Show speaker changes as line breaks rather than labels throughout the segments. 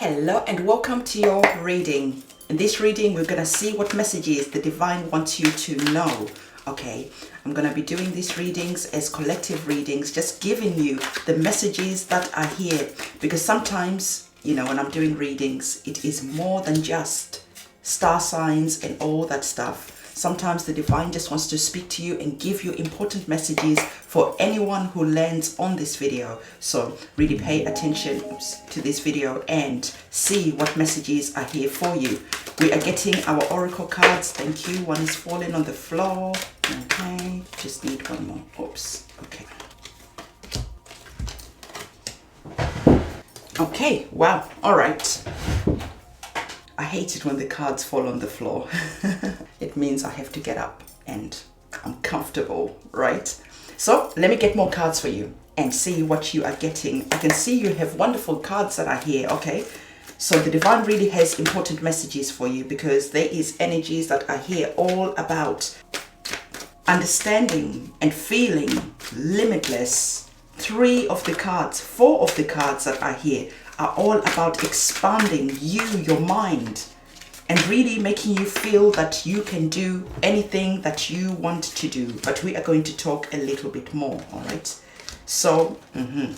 Hello and welcome to your reading. In this reading, we're going to see what messages the divine wants you to know. Okay, I'm going to be doing these readings as collective readings, just giving you the messages that are here. Because sometimes, when I'm doing readings, it is more than just star signs and all that stuff. Sometimes the divine just wants to speak to you and give you important messages for anyone who lands on this video. So really pay attention to this video and see what messages are here for you. We are getting our oracle cards. Thank you. One is falling on the floor. Okay, just need one more. Oops. Okay. Okay, wow. All right. I hate it when the cards fall on the floor. It means I have to get up and I'm comfortable, right? So let me get more cards for you and see what you are getting. I can see you have wonderful cards that are here, okay? So the divine really has important messages for you because there is energies that are here all about understanding and feeling limitless. 3 of the cards, 4 of the cards that are here are all about expanding your mind, and really making you feel that you can do anything that you want to do. But we are going to talk a little bit more, all right? So,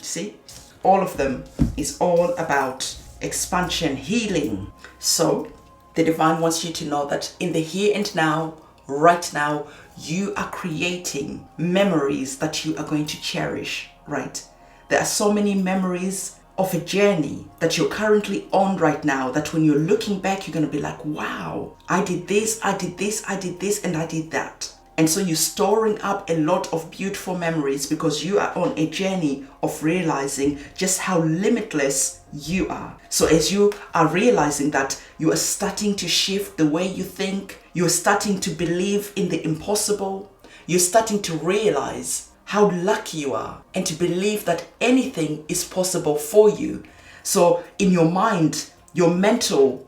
see, all of them is all about expansion, healing. So, the divine wants you to know that in the here and now, right now, you are creating memories that you are going to cherish, right? There are so many memories of a journey that you're currently on right now that when you're looking back, you're going to be like, wow, I did this, I did this, I did this, and I did that. And so you're storing up a lot of beautiful memories because you are on a journey of realizing just how limitless you are. So as you are realizing that, you are starting to shift the way you think, you're starting to believe in the impossible, you're starting to realize how lucky you are and to believe that anything is possible for you. So in your mind, your mental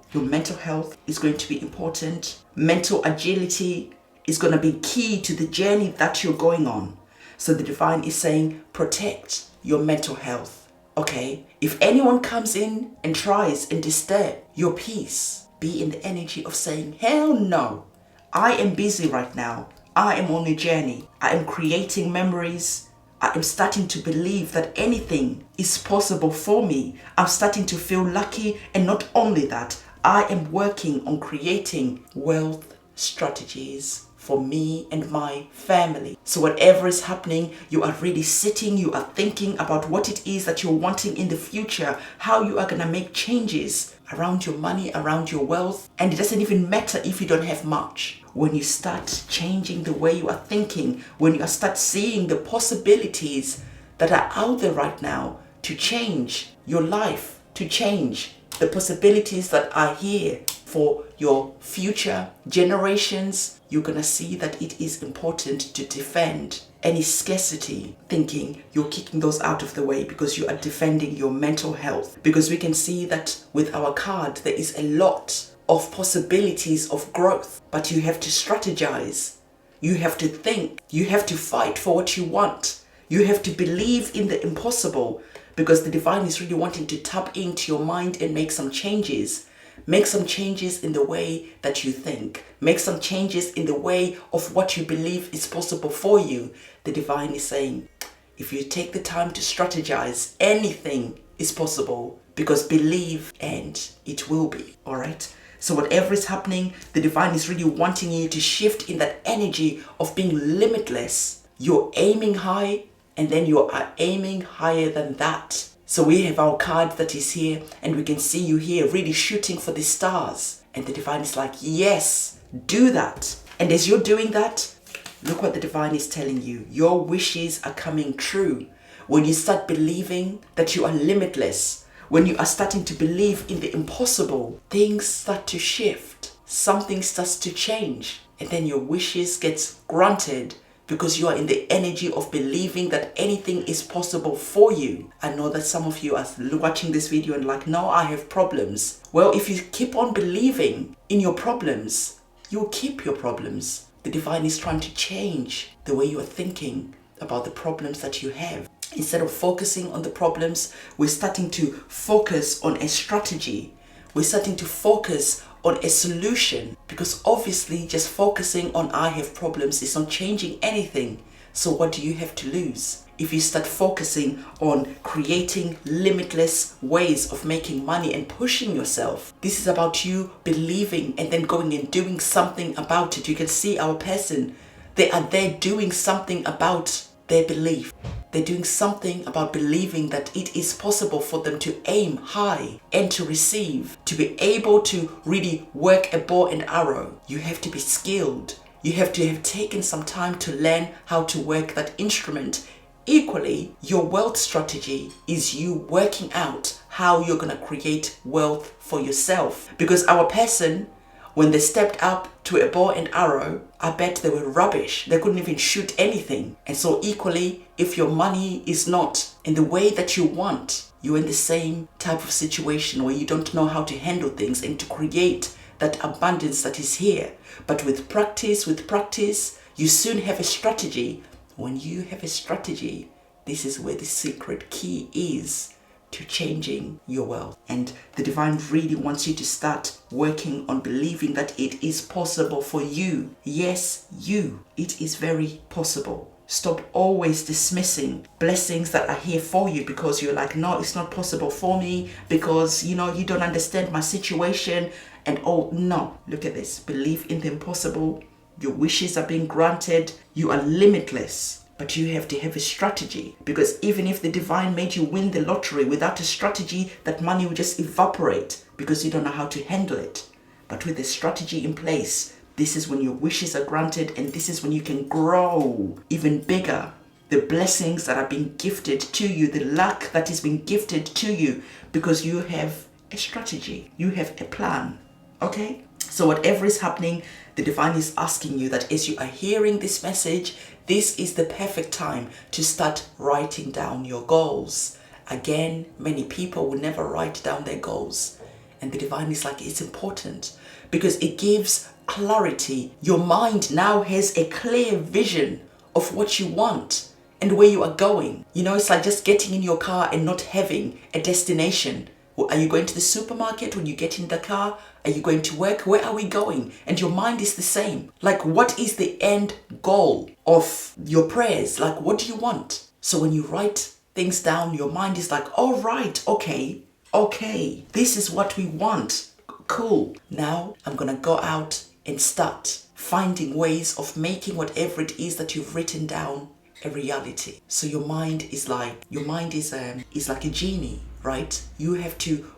health is going to be important. Mental agility is going to be key to the journey that you're going on. So the divine is saying, protect your mental health. Okay? If anyone comes in and tries and disturb your peace, be in the energy of saying, hell no, I am busy right now. I am on a journey. I am creating memories. I am starting to believe that anything is possible for me. I'm starting to feel lucky. And not only that, I am working on creating wealth strategies for me and my family. So whatever is happening, you are really sitting, you are thinking about what it is that you're wanting in the future, how you are going to make changes around your money, around your wealth. And it doesn't even matter if you don't have much. When you start changing the way you are thinking, when you start seeing the possibilities that are out there right now to change your life, to change the possibilities that are here for your future generations, you're going to see that it is important to defend any scarcity thinking. You're kicking those out of the way because you are defending your mental health. Because we can see that with our card, there is a lot of possibilities of growth, but you have to strategize. You have to think. You have to fight for what you want. You have to believe in the impossible, because the divine is really wanting to tap into your mind and make some changes. Make some changes in the way that you think. Make some changes in the way of what you believe is possible for you. The divine is saying, if you take the time to strategize, anything is possible, because believe and it will be. All right? So whatever is happening, the divine is really wanting you to shift in that energy of being limitless. You're aiming high, and then you are aiming higher than that. So we have our card that is here, and we can see you here really shooting for the stars. And the divine is like, yes, do that. And as you're doing that, look what the divine is telling you. Your wishes are coming true. When you start believing that you are limitless, when you are starting to believe in the impossible, things start to shift. Something starts to change. And then your wishes get granted because you are in the energy of believing that anything is possible for you. I know that some of you are watching this video and like, no, I have problems. Well, if you keep on believing in your problems, you will keep your problems. The divine is trying to change the way you are thinking about the problems that you have. Instead of focusing on the problems, we're starting to focus on a strategy. We're starting to focus on a solution, because obviously just focusing on I have problems is not changing anything. So what do you have to lose? If you start focusing on creating limitless ways of making money and pushing yourself, this is about you believing and then going and doing something about it. You can see our person, they are there doing something about their belief. They're doing something about believing that it is possible for them to aim high and to receive. To be able to really work a bow and arrow, you have to be skilled. You have to have taken some time to learn how to work that instrument. Equally, your wealth strategy is you working out how you're going to create wealth for yourself. Because our person, when they stepped up to a bow and arrow, I bet they were rubbish. They couldn't even shoot anything. And so equally, if your money is not in the way that you want, you're in the same type of situation where you don't know how to handle things and to create that abundance that is here. But with practice, you soon have a strategy. When you have a strategy, this is where the secret key is to changing your wealth. And the divine really wants you to start working on believing that it is possible for you. Yes, you. It is very possible. Stop always dismissing blessings that are here for you because you're like, no, it's not possible for me because, you don't understand my situation. And oh, no, look at this. Believe in the impossible. Your wishes are being granted. You are limitless. But you have to have a strategy, because even if the divine made you win the lottery without a strategy, that money will just evaporate because you don't know how to handle it. But with a strategy in place, this is when your wishes are granted, and this is when you can grow even bigger. The blessings that are being gifted to you, the luck that is being gifted to you, because you have a strategy, you have a plan. Okay? So whatever is happening, the divine is asking you that as you are hearing this message, this is the perfect time to start writing down your goals. Again, many people will never write down their goals. And the divine is like, it's important because it gives clarity. Your mind now has a clear vision of what you want and where you are going. It's like just getting in your car and not having a destination. Are you going to the supermarket when you get in the car? Are you going to work? Where are we going? And your mind is the same. Like, what is the end goal of your prayers? Like, what do you want? So when you write things down, your mind is like, all right, okay, this is what we want. Cool. Now I'm going to go out and start finding ways of making whatever it is that you've written down a reality. So your mind is like a genie, right? You have to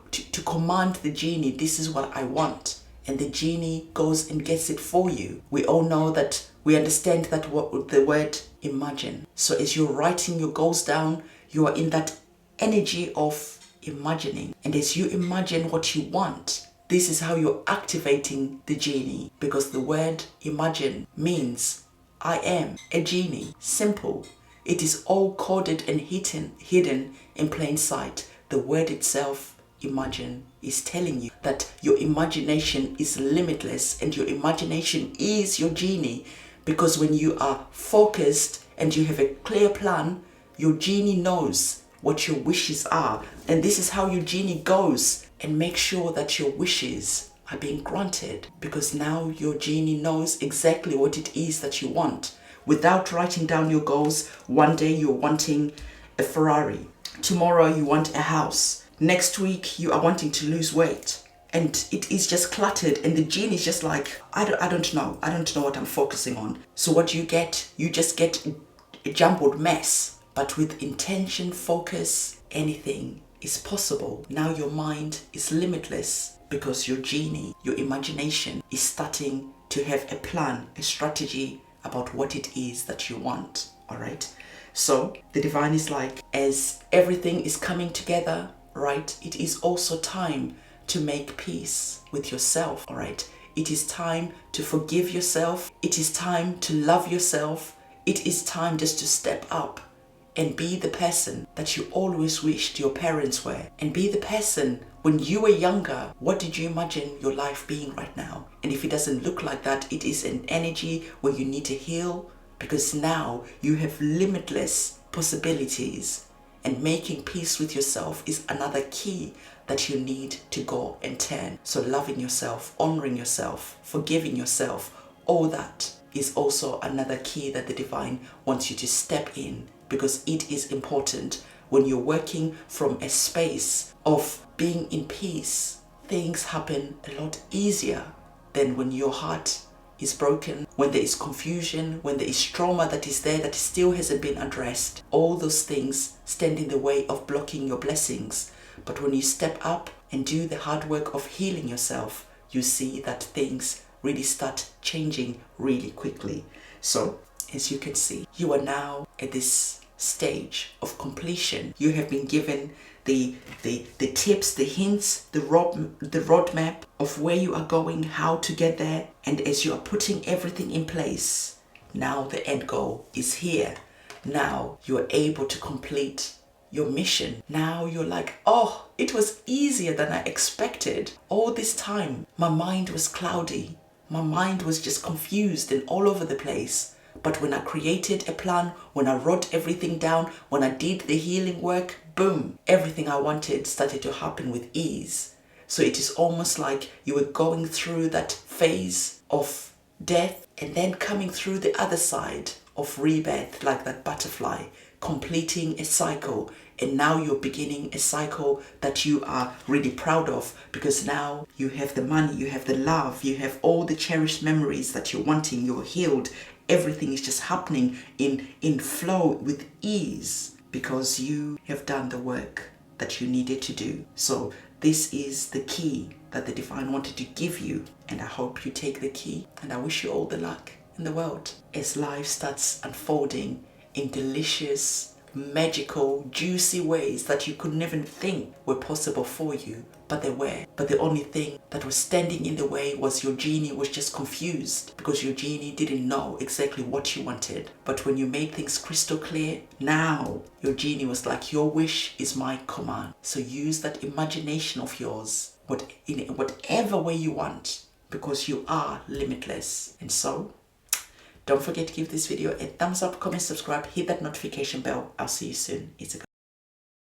command the genie, this is what I want, and the genie goes and gets it for you. We all know that, we understand that the word imagine. So as you're writing your goals down, you are in that energy of imagining, and as you imagine what you want, this is how you're activating the genie, because the word imagine means I am a genie. Simple. It is all coded and hidden in plain sight. The word itself, imagine, is telling you that your imagination is limitless, and your imagination is your genie, because when you are focused and you have a clear plan, your genie knows what your wishes are, and this is how your genie goes and makes sure that your wishes are being granted, because now your genie knows exactly what it is that you want. Without writing down your goals, one day you're wanting a Ferrari, tomorrow you want a house, next week you are wanting to lose weight, and it is just cluttered, and the genie is just like, I don't know what I'm focusing on. So what do you get? You just get a jumbled mess. But with intention, focus, anything is possible. Now your mind is limitless because your genie, your imagination is starting to have a plan, a strategy about what it is that you want. All right. So the divine is like, as everything is coming together, right, it is also time to make peace with yourself. All right. It is time to forgive yourself. It is time to love yourself. It is time just to step up and be the person that you always wished your parents were, and be the person when you were younger. What did you imagine your life being right now? And if it doesn't look like that, it is an energy where you need to heal, because now you have limitless possibilities. And making peace with yourself is another key that you need to go and turn. So loving yourself, honoring yourself, forgiving yourself, all that is also another key that the divine wants you to step in, because it is important. When you're working from a space of being in peace, things happen a lot easier than when your heart is broken, when there is confusion, when there is trauma that is there that still hasn't been addressed. All those things stand in the way of blocking your blessings. But when you step up and do the hard work of healing yourself, you see that things really start changing really quickly. So, as you can see, you are now at this stage of completion. You have been given the tips, the hints, the roadmap of where you are going, how to get there. And as you are putting everything in place, now the end goal is here. Now you are able to complete your mission. Now you're like, oh, it was easier than I expected. All this time, my mind was cloudy. My mind was just confused and all over the place. But when I created a plan, when I wrote everything down, when I did the healing work, boom, everything I wanted started to happen with ease. So it is almost like you were going through that phase of death and then coming through the other side of rebirth, like that butterfly, completing a cycle. And now you're beginning a cycle that you are really proud of, because now you have the money, you have the love, you have all the cherished memories that you're wanting, you're healed. Everything is just happening in flow with ease, because you have done the work that you needed to do. So this is the key that the divine wanted to give you. And I hope you take the key, and I wish you all the luck in the world as life starts unfolding in delicious, magical, juicy ways that you couldn't even think were possible for you, but they were. But the only thing that was standing in the way was your genie was just confused, because your genie didn't know exactly what you wanted. But when you made things crystal clear, now your genie was like, your wish is my command. So use that imagination of yours in whatever way you want, because you are limitless. And so don't forget to give this video a thumbs up, comment, subscribe, hit that notification bell. I'll see you soon. It's a